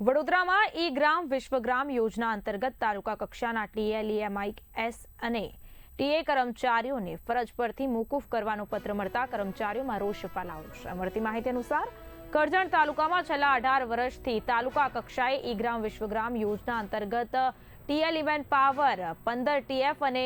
વડોદરામાં ઈ ગ્રામ વિશ્વગ્રામ યોજના અંતર્ગત તાલુકા કક્ષાના TLEMIS અને ટીએ કર્મચારીઓને ફરજ પરથી મોકૂફ કરવાનો પત્ર મળતા કર્મચારીઓમાં રોષ ફેલાયો છે। મળતી માહિતી અનુસાર કરજણ તાલુકામાં છેલ્લા 18 વર્ષથી તાલુકા કક્ષાએ ઈ ગ્રામ વિશ્વગ્રામ યોજના અંતર્ગત TLEMIN પાવર 15 TF અને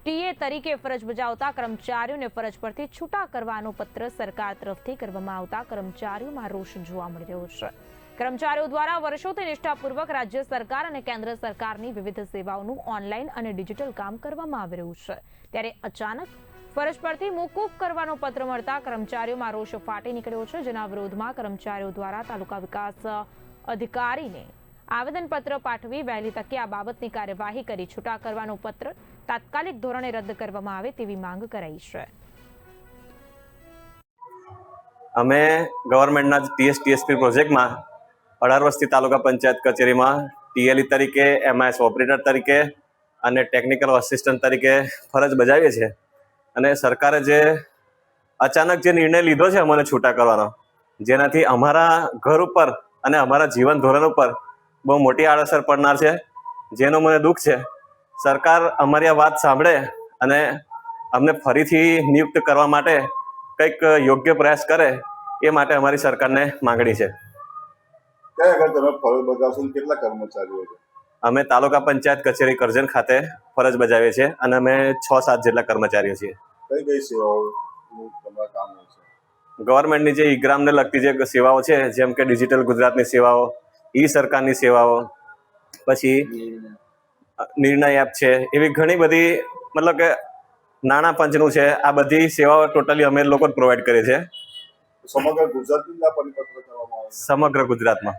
ટીએ તરીકે ફરજ બજાવતા કર્મચારીઓને ફરજ પરથી છૂટા કરવાનો પત્ર સરકાર તરફથી કરવામાં આવતા કર્મચારીઓમાં રોષ જોવા મળી રહ્યો છે। કર્મચારીઓ દ્વારા વર્ષોથી નિષ્ઠાપૂર્વક રાજ્ય સરકાર અને કેન્દ્ર સરકારની વિવિધ સેવાઓનું ઓનલાઈન અને ડિજિટલ કામ કરવામાં આવી રહ્યું છે, ત્યારે અચાનક ફરજ પરથી મોકૂફ કરવાનો પત્ર મળતા કર્મચારીઓમાં રોષ ફાટી નીકળ્યો છે, જેના વિરોધમાં કર્મચારીઓ દ્વારા તાલુકા વિકાસ અધિકારીને આવેદનપત્ર પાઠવી વહેલી તકે આ બાબતની કાર્યવાહી કરી છૂટા કરવાનો પત્ર તાત્કાલિક ધોરણે રદ કરવામાં આવે તેવી માંગ કરાઈ છે। અમે ગવર્મેન્ટના TSTSP પ્રોજેક્ટમાં 18 વર્ષથી તાલુકા પંચાયત કચેરીમાં TLE તરીકે, MIS ઓપરેટર તરીકે અને ટેકનિકલ આસિસ્ટન્ટ તરીકે ફરજ બજાવીએ છીએ અને સરકારે જે અચાનક જે નિર્ણય લીધો છે અમને છૂટા કરવાનો, જેનાથી અમારા ઘર ઉપર અને અમારા જીવન ધોરણ ઉપર બહુ મોટી આડઅસર પડનાર છે, જેનો મને દુઃખ છે। સરકાર અમારી આ વાત સાંભળે અને અમને ફરીથી નિયુક્ત કરવા માટે કંઈક યોગ્ય પ્રયાસ કરે એ માટે અમારી સરકારને માંગણી છે। કયા આગળ તમે ફરજ બજાવશો? કેટલા કર્મચારીઓ છે? અમે તાલુકા પંચાયત કચેરી કરજણ ખાતે ફરજ બજાવીએ છીએ અને અમે 6-7 જેટલા કર્મચારીઓ છીએ। કઈ કઈ સેવાઓનું તમારા કામ હોય છે? ગવર્મેન્ટની જે ઈ ગ્રામને લગતી જે સેવાઓ છે, જેમ કે ડિજિટલ ગુજરાતની સેવાઓ, ઈ સરકારની સેવાઓ, પછી નિર્ણય એપ છે, એવી ઘણી બધી, મતલબ કે નાણાં પંચનું છે, આ બધી સેવાઓ ટોટલી અમે લોકો જ પ્રોવાઈડ કરીએ છીએ સમગ્ર ગુજરાતમાં પરિપત્ર કરવામાં આવે છે? સમગ્ર ગુજરાતમાં।